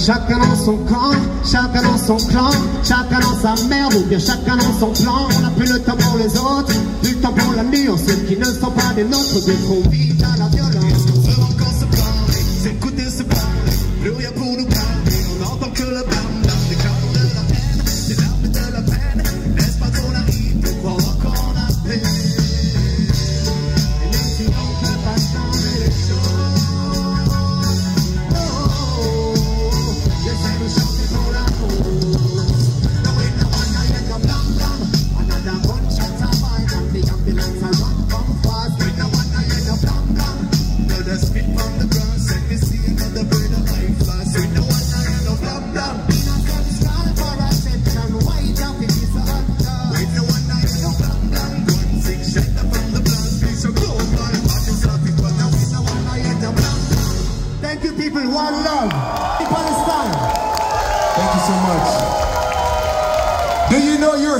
Chacun dans son camp, chacun dans son clan, chacun dans sa merde ou bien chacun dans son plan. On n'a plus le temps pour les autres, plus le temps pour la nuance. Ceux qui ne sont pas des nôtres, de trop vite à la violence. On veut encore se parler, s'écouter, se parler. Plus rien pour nous parler, on n'entend que le bam-bam. Des canons de la haine, des larmes de la peine. Laisse pas qu'on arrive pour croire qu'on a paix. Et même si on peut pas changer les choses, j'essaie de chanter pour l'amour. No way, no one, I let them blam blam. Another gunshot a fire and the ambulance a run come fast. With no one, I let them blam blam. Blood a spit from the grass and we see another bird of life fast. With no one, I let them blam blam. Innocent sky for attention, white up it is a hot dog. With no one, I let them blam blam. Gun sing, shelter from the blast. Peace and global, heart is happy, but now with no one, I let them blam blam. Thank you people, one love. Palestine. Thank you so much. Do you know you're